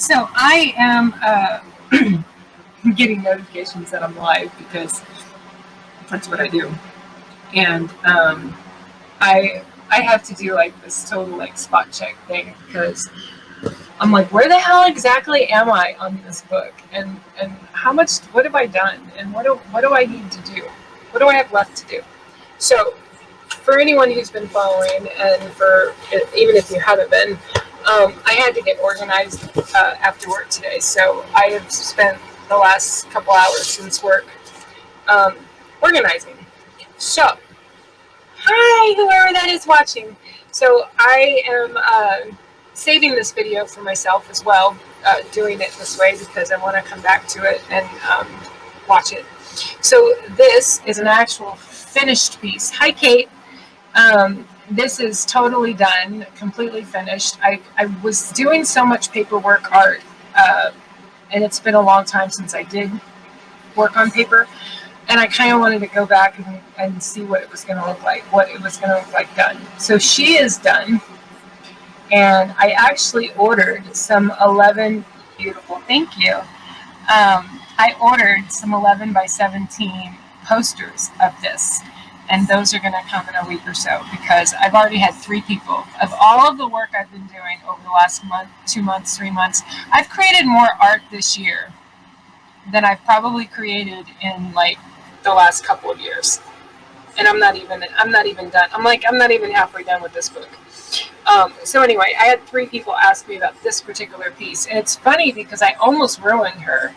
So I am getting notifications that I'm live because that's what I do, and I have to do like this total like spot check thing because I'm like, where the hell exactly am I on this book, and how much, what have I done, and what do I need to do, what do I have left to do? So for anyone who's been following, and for even if you haven't been, I had to get organized after work today. So I have spent the last couple hours since work um, organizing. So, hi, whoever that is watching. So I am saving this video for myself as well, doing it this way because I want to come back to it and watch it. So this is an actual finished piece. Hi, Kate. This is totally done, completely finished. I was doing so much paperwork art, and it's been a long time since I did work on paper, and I kind of wanted to go back and see what it was going to look like, done. So she is done, and I actually ordered some 11, beautiful, thank you. I ordered some 11 by 17 posters of this. And those are going to come in a week or so because I've already had 3 people. Of all of the work I've been doing over the last month, 2 months, 3 months, I've created more art this year than I've probably created in like the last couple of years. And I'm not even done. I'm not even halfway done with this book. So anyway, I had 3 people ask me about this particular piece. And it's funny because I almost ruined her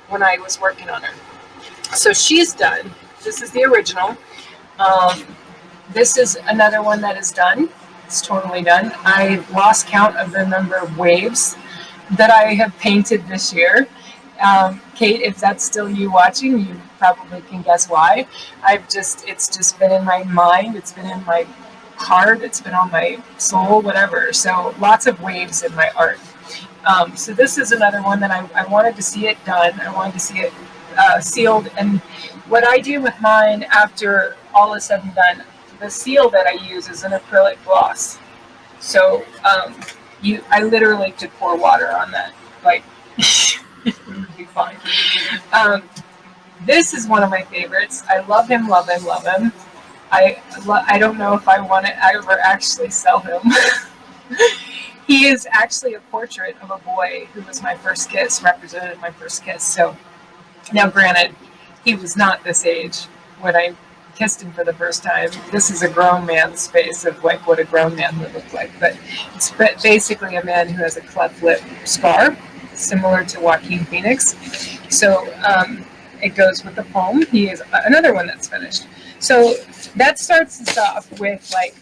when I was working on her. So she's done. This is the original. This is another one that is done. It's totally done. I lost count of the number of waves that I have painted this year. Kate, if that's still you watching, you probably can guess why. It's just been in my mind. It's been in my heart. It's been on my soul, whatever. So lots of waves in my art. So this is another one that I wanted to see it done. I wanted to see it sealed. And what I do with mine after all is said and done, the seal that I use is an acrylic gloss. So I literally could pour water on that. Like, it would be fine. This is one of my favorites. I love him, love him, love him. I don't know if I want to ever actually sell him. He is actually a portrait of a boy who was my first kiss, represented my first kiss. So now, granted, he was not this age when I kissed him for the first time. This is a grown man's face of like what a grown man would look like. But it's basically a man who has a cleft lip scar, similar to Joaquin Phoenix. So it goes with the poem. He is another one that's finished. So that starts us off with like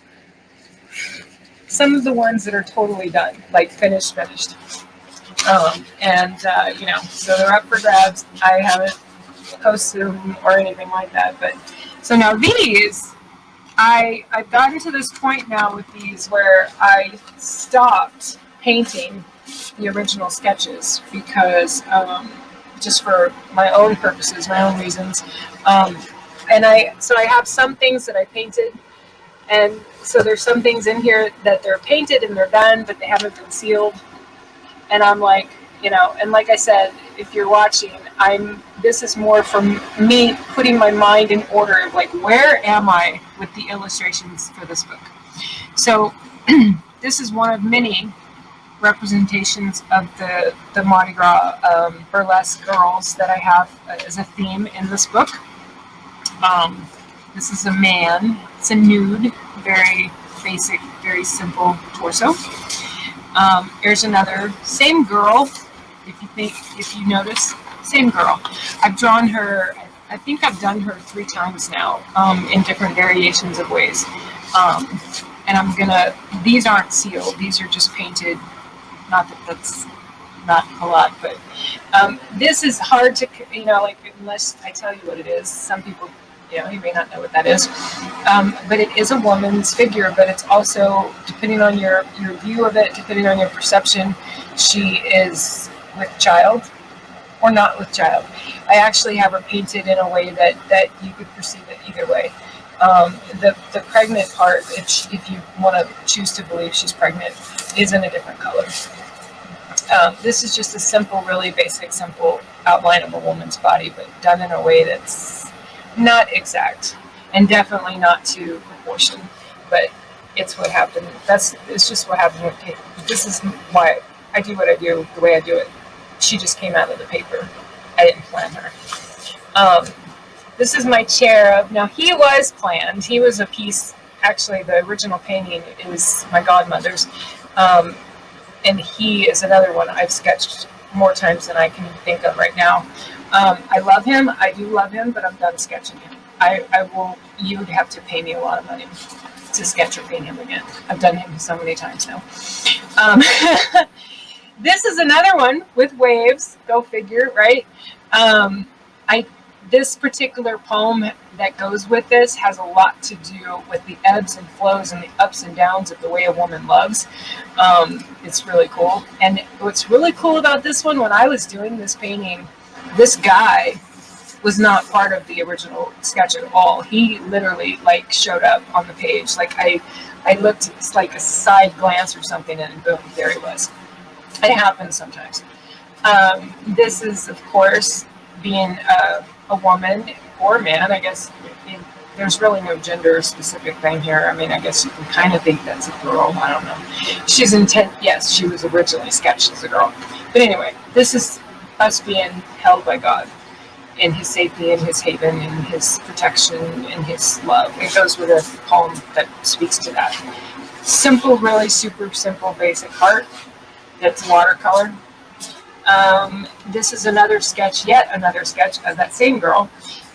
some of the ones that are totally done, like finished. So they're up for grabs. I haven't posted them or anything like that. But so now these, I've gotten to this point now with these where I stopped painting the original sketches because just for my own purposes, my own reasons. And I have some things that I painted, and so there's some things in here that they're painted and they're done, but they haven't been sealed. And I'm like, and like I said, if you're watching, this is more from me putting my mind in order of like, where am I with the illustrations for this book? So this is one of many representations of the Mardi Gras burlesque girls that I have as a theme in this book. This is a man. It's a nude, very basic, very simple torso. Here's another, same girl. If you notice, same girl. I've drawn her. I think I've done her 3 times now, in different variations of ways. And these aren't sealed. These are just painted. Not that that's not a lot, but this is hard to, unless I tell you what it is. Some people, you may not know what that is. But it is a woman's figure, but it's also, depending on your view of it, depending on your perception, she is with child or not with child. I actually have her painted in a way that you could perceive it either way. The pregnant part, if you want to choose to believe she's pregnant, is in a different color. This is just a simple, really basic, simple outline of a woman's body, but done in a way that's not exact and definitely not to proportion. But it's what happened. It's just what happened with paper. This is why I do what I do the way I do it. She just came out of the paper. I didn't plan her. This is my cherub. Now, he was planned. He was a piece, actually, the original painting is my godmother's. And he is another one I've sketched more times than I can think of right now. I love him. I do love him, but I'm done sketching him. You would have to pay me a lot of money to sketch or paint him again. I've done him so many times now. This is another one with waves. Go figure, right? This particular poem that goes with this has a lot to do with the ebbs and flows and the ups and downs of the way a woman loves. It's really cool. And what's really cool about this one, when I was doing this painting, this guy was not part of the original sketch at all. He literally showed up on the page. I looked, it's like a side glance or something, and boom, there he was. It happens sometimes. This is, of course, being a woman or man. I guess there's really no gender specific thing here. I mean, I guess you can kind of think that's a girl. I don't know. She's intent. Yes, she was originally sketched as a girl. But anyway, this is us being held by God in his safety, in his haven, in his protection, in his love. It goes with a poem that speaks to that. Simple, really super simple, basic heart. That's watercolor. This is another sketch, yet another sketch of that same girl.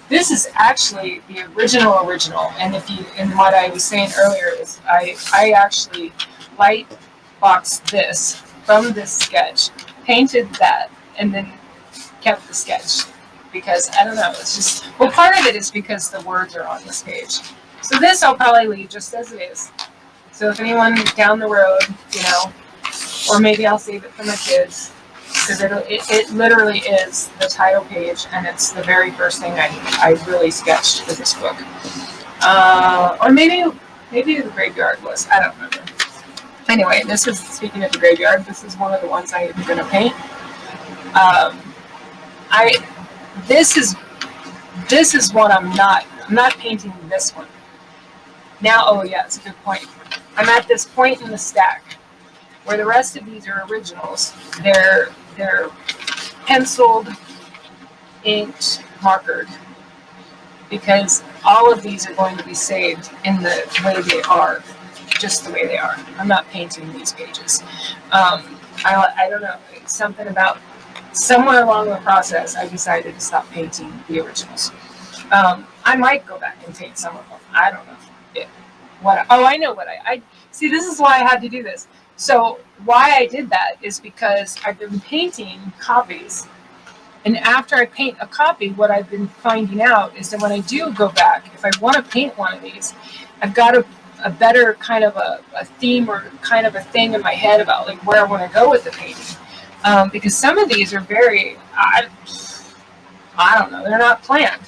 This is actually the original, and what I was saying earlier is I actually light boxed this from this sketch, painted that, and then kept the sketch because I don't know, it's just, well, part of it is because the words are on this page. So this I'll probably leave just as it is. So if anyone down the road, or maybe I'll save it for my kids, because it literally is the title page, and it's the very first thing I really sketched for this book. Or maybe the graveyard was. I don't remember. Anyway, this is, speaking of the graveyard, this is one of the ones I'm going to paint. This is one I'm not painting this one. Now, oh yeah, it's a good point. I'm at this point in the stack where the rest of these are originals. They're penciled, inked, markered, because all of these are going to be saved in the way they are, just the way they are. I'm not painting these pages. I don't know, something about somewhere along the process I decided to stop painting the originals. I might go back and paint some of them. I don't know. I know what I see. This is why I had to do this. So why I did that is because I've been painting copies, and after I paint a copy, what I've been finding out is that when I do go back, if I want to paint one of these, I've got a better kind of a theme or kind of a thing in my head about where I want to go with the painting, because some of these are very, I don't know, they're not planned.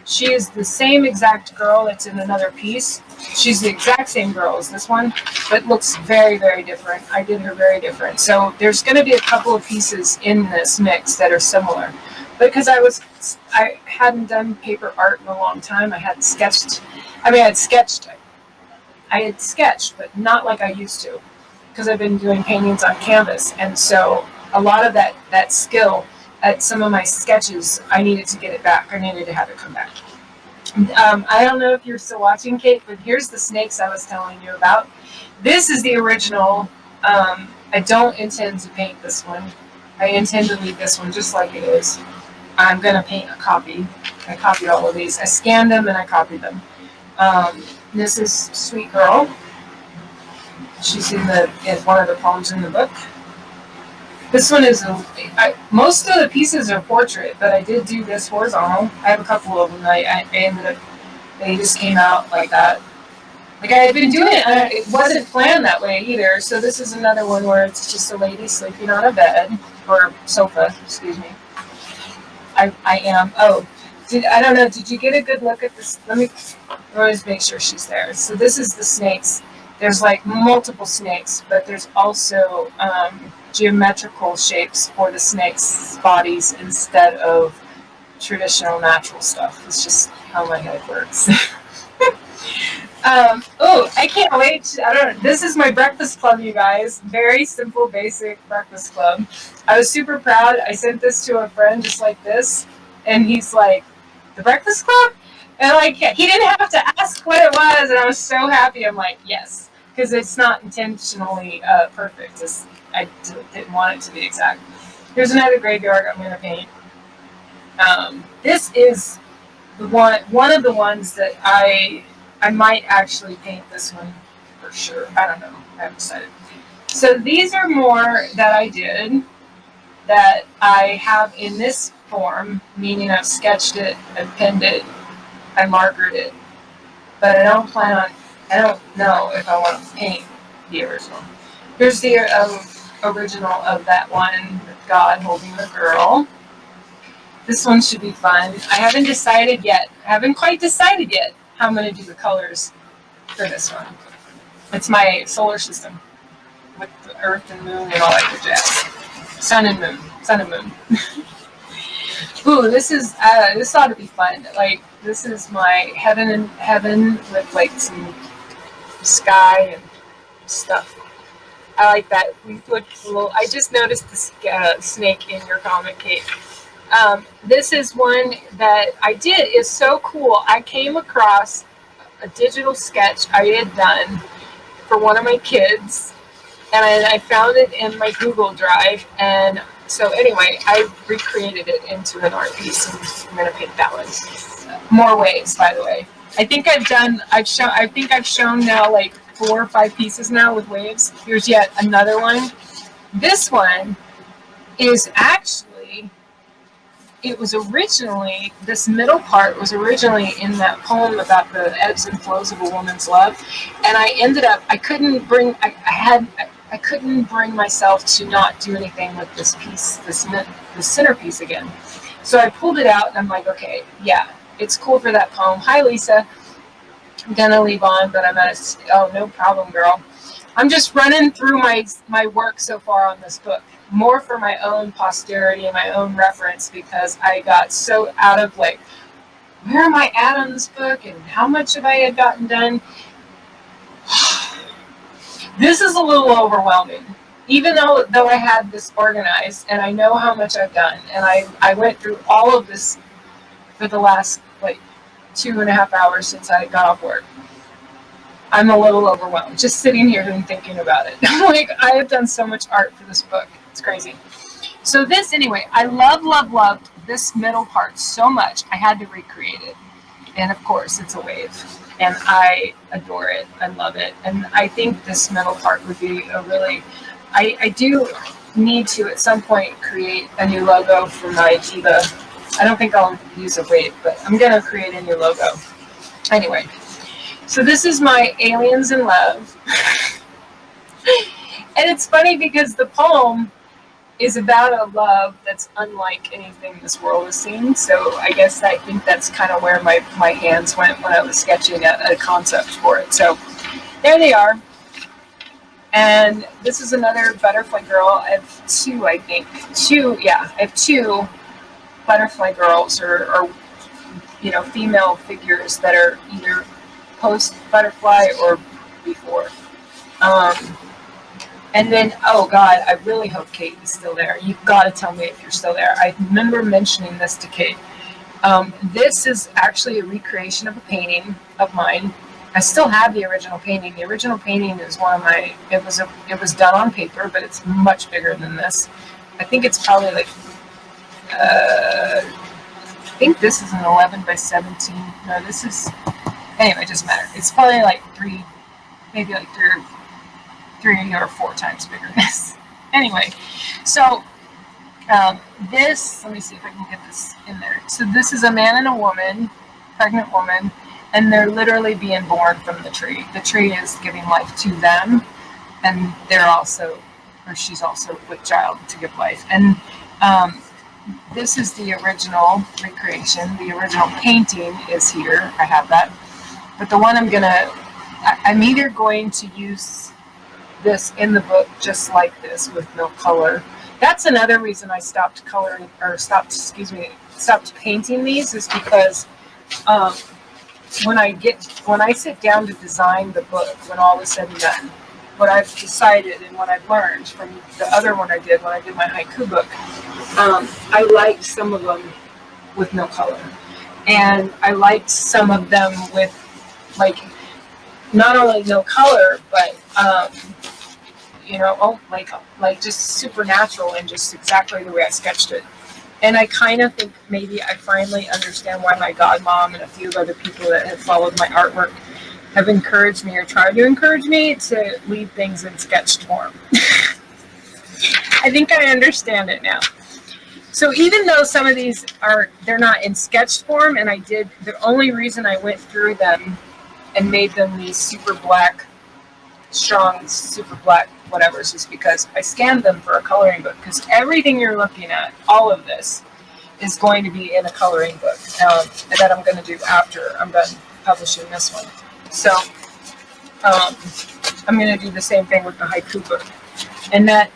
She is the same exact girl that's in another piece. She's the exact same girl as this one, but looks very, very different. I did her very different. So there's going to be a couple of pieces in this mix that are similar. Because I hadn't done paper art in a long time. I had sketched, but not like I used to, because I've been doing paintings on canvas. And so a lot of that skill at some of my sketches, I needed to get it back. I needed to have it come back. I don't know if you're still watching, Kate, but here's the snakes I was telling you about. This is the original. I don't intend to paint this one. I intend to leave this one just like it is. I'm going to paint a copy. I copied all of these. I scanned them and I copied them. This is Sweet Girl. She's in one of the poems in the book. This one is, most of the pieces are portrait, but I did do this horizontal. I have a couple of them. I ended up, they just came out like that. I had been doing it, and it wasn't planned that way either. So this is another one where it's just a lady sleeping on a bed, or sofa, excuse me. I am, I don't know, did you get a good look at this? Let me always make sure she's there. So this is the snakes There's like multiple snakes, but there's also geometrical shapes for the snakes' bodies instead of traditional natural stuff. It's just how my head works. Oh, I can't wait. I don't know. This is my breakfast club, you guys. Very simple, basic breakfast club. I was super proud. I sent this to a friend just like this, and he's like, "The breakfast club?" And like, he didn't have to ask what it was, and I was so happy. I'm like, yes, because it's not intentionally perfect. I didn't want it to be exact. Here's another graveyard I'm going to paint. This is the one of the ones that I might actually paint this one for sure. I don't know. I haven't decided. So these are more that I did that I have in this form, meaning I've sketched it, I've pinned it, I markered it, but I don't know if I want to paint the original. Here's the original of that one with God holding the girl. This one should be fun. I haven't decided yet. I haven't quite decided yet how I'm going to do the colors for this one. It's my solar system with the Earth and Moon and all that good jazz. Sun and Moon. Sun and Moon. Ooh, this ought to be fun. Like, this is my heaven with like some sky and stuff. I like that. We put a little. I just noticed the snake in your comment, Kate. This is one that I did. It's so cool. I came across a digital sketch I had done for one of my kids, and I found it in my Google Drive. And so anyway, I recreated it into an art piece, and I'm going to paint that one. More waves, by the way. I think I've shown now like 4 or 5 pieces now with waves. Here's yet another one. This one is actually, this middle part was originally in that poem about the ebbs and flows of a woman's love, and I ended up, I couldn't bring myself to not do anything with this piece, this centerpiece again. So I pulled it out, and I'm like, okay, yeah, it's cool for that poem. Hi, Lisa. I'm gonna leave on, but I'm at no problem, girl. I'm just running through my work so far on this book, more for my own posterity and my own reference, because I got so out of like, where am I at on this book and how much have I had gotten done? This is a little overwhelming, even though I had this organized and I know how much I've done, and I went through all of this for the last like 2.5 hours since I got off work. I'm a little overwhelmed just sitting here and thinking about it. Like, I have done so much art for this book. It's crazy. So this, anyway, I loved this middle part so much. I had to recreate it. And of course, it's a wave. And I adore it. I love it. And I think this middle part would be a really, I do need to at some point create a new logo for my Diva. I don't think I'll use a wave, but I'm going to create a new logo. Anyway. So this is my Aliens in Love. And it's funny because the poem is about a love that's unlike anything this world has seen. So I guess I think that's kind of where my hands went when I was sketching a concept for it. So there they are. And this is another butterfly girl. I have 2, I think. 2, yeah. I have 2 butterfly girls or female figures that are either post butterfly or before. And then, oh God, I really hope Kate is still there. You've got to tell me if you're still there. I remember mentioning this to Kate. This is actually a recreation of a painting of mine. I still have the original painting. The original painting is one of my, it was done on paper, but it's much bigger than this. I think it's probably like, I think this is an 11 by 17. No, this is, anyway, it doesn't matter. It's probably like 3 or 4 times bigger than this. Anyway, so this, let me see if I can get this in there. So this is a man and a woman, pregnant woman, and they're literally being born from the tree. The tree is giving life to them, and they're also, or she's also with child to give life. And this is the original recreation. The original painting is here. I have that. But the one I'm going to I'm either going to use this in the book just like this with no color. That's another reason I stopped coloring, or stopped painting these, is because um, when I sit down to design the book, when all is said and done, what I've decided and what I've learned from the other one I did when I did my haiku book, I liked some of them with no color, and I liked some of them with, like, not only no color, but like just supernatural and just exactly the way I sketched it. And I kind of think maybe I finally understand why my godmom and a few other people that have followed my artwork have encouraged me, or tried to encourage me, to leave things in sketched form. I think I understand it now. So even though some of these they're not in sketched form, and the only reason I went through them and made them these super black, strong, super black whatevers, is because I scanned them for a coloring book, because everything you're looking at, all of this, is going to be in a coloring book that I'm going to do after I'm done publishing this one. So I'm going to do the same thing with the haiku book, and that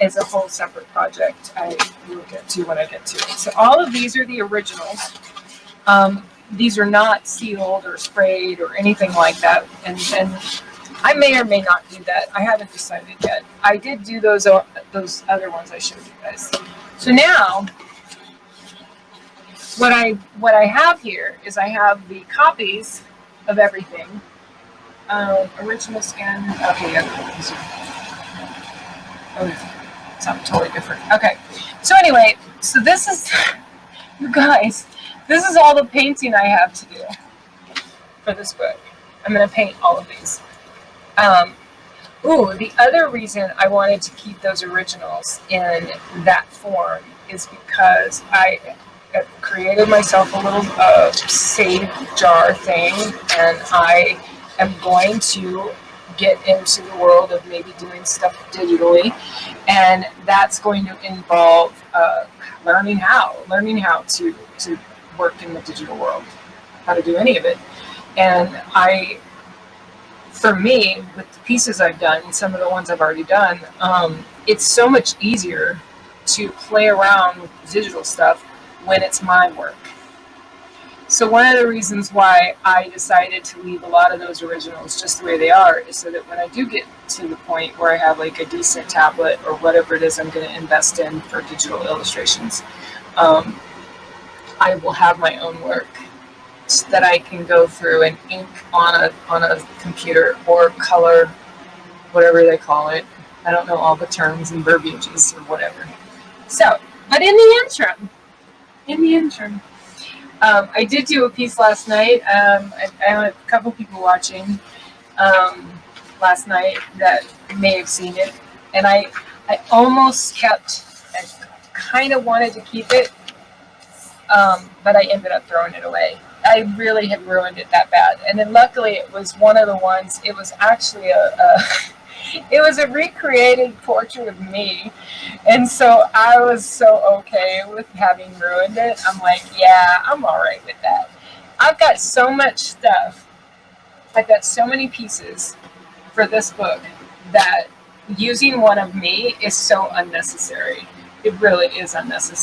is a whole separate project I will get to when I get to it. So all of these are the originals. These are not sealed or sprayed or anything like that, and I may or may not do that. I haven't decided yet. I did do those other ones I showed you guys. So now, what I have here is I have the copies of everything. Original scan. Okay, yeah. Oh, something totally different. Okay. So anyway, so this is, you guys, this is all the painting I have to do for this book. I'm going to paint all of these. The other reason I wanted to keep those originals in that form is because I created myself a little save jar thing, and I am going to get into the world of maybe doing stuff digitally, and that's going to involve learning how to work in the digital world, how to do any of it. And for me, with the pieces I've done, some of the ones I've already done, it's so much easier to play around with digital stuff when it's my work. So one of the reasons why I decided to leave a lot of those originals just the way they are is so that when I do get to the point where I have like a decent tablet or whatever it is I'm going to invest in for digital illustrations, I will have my own work that I can go through and ink on a computer, or color, whatever they call it. I don't know all the terms and verbiages or whatever. So, but in the interim, I did do a piece last night. I had a couple people watching last night that may have seen it, and I almost kept, I kind of wanted to keep it, but I ended up throwing it away. I really had ruined it that bad. And then luckily it was one of the ones, it was actually it was a recreated portrait of me. And so I was so okay with having ruined it. I'm like, yeah, I'm all right with that. I've got so much stuff. I've got so many pieces for this book that using one of me is so unnecessary. It really is unnecessary.